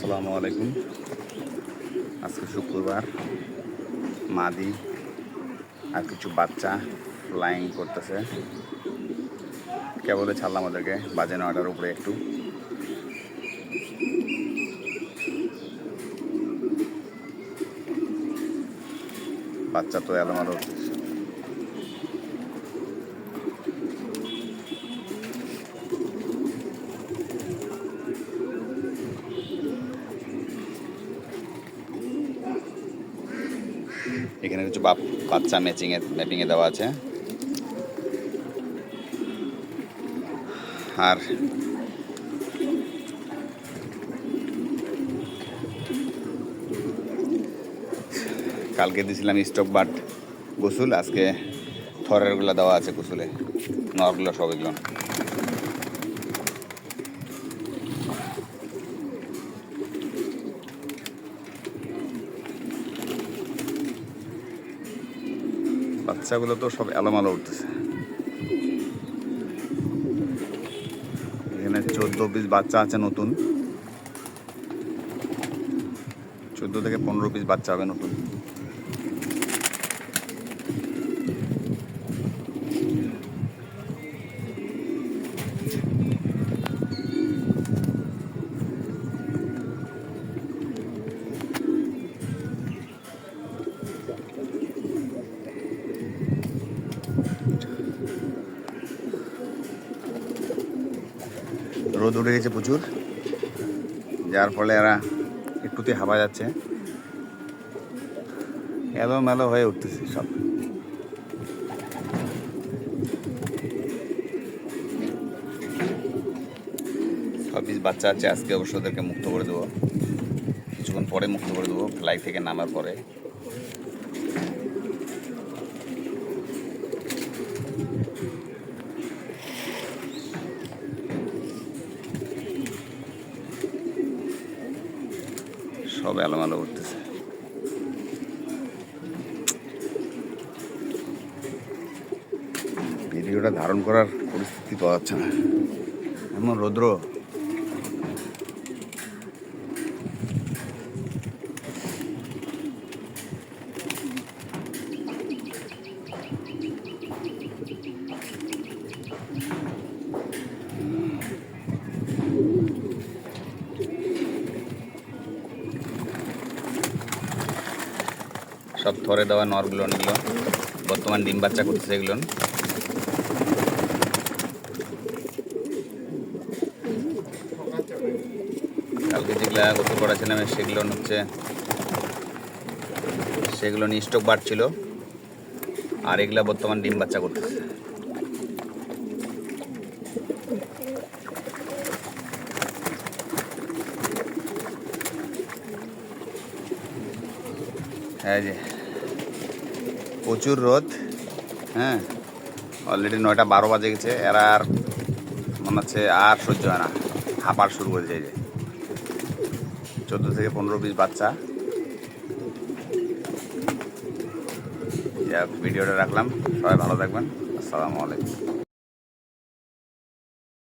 আসসালামু আলাইকুম। আজকে শুক্রবার, মাদি আর কিছু বাচ্চা ফ্লাইং করতেছে। কেবলে ছাড়লাম ওদেরকে, বাজে 9টার উপরে একটু। বাচ্চা তো এলোমেলো উঠতেছে। এখানে কিছু বাচ্চা ম্যাপিংয়ে দেওয়া আছে। আর কালকে দিয়েছিলাম স্টক বাট গোসল, আজকে থরেরগুলো দেওয়া আছে গোসলে, নরগুলো সব এগুলো। বাচ্চাগুলো তো সব এলোমেলো উঠতেছে। এখানে 14 পিস বাচ্চা আছে নতুন, 14 থেকে 15 পিস বাচ্চা হবে নতুন। রোদ উঠে গেছে প্রচুর, যার ফলে এরা একটুতে হাওয়া যাচ্ছে, এলোমেলো হয়ে উঠতেছে সব। পিস বাচ্চা আছে, আজকে অবশ্য ওদেরকে মুক্ত করে দেবো, কিছুক্ষণ পরে মুক্ত করে দেবো, ফ্লাইট থেকে নামার পরে। সব এলোমেলো উঠতেছে। ভিডিওটা ধারণ করার পরিস্থিতি পাওয়া যাচ্ছে না, এমন রৌদ্র। সব থরে দেওয়া নরগুলো এগুলো বর্তমান ডিম বাচ্চা করতেছে। এগুলো কালকে যেগুলা গোসল করাছিলাম সেগুলো হচ্ছে সেগুলো নিয়ে স্টক বাড়ছিল, আর এগুলা বর্তমান ডিম বাচ্চা করতেছে। হ্যাঁ যে প্রচুর রোদ, হ্যাঁ অলরেডি 9টা 12 বাজে গেছে। এরা আর মনে হচ্ছে আর সহ্য হয় না, হাঁপার শুরু করে যায়। যে 14 থেকে 15 পিস বাচ্চা। ভিডিওটা রাখলাম, সবাই ভালো থাকবেন। আসসালামু আলাইকুম।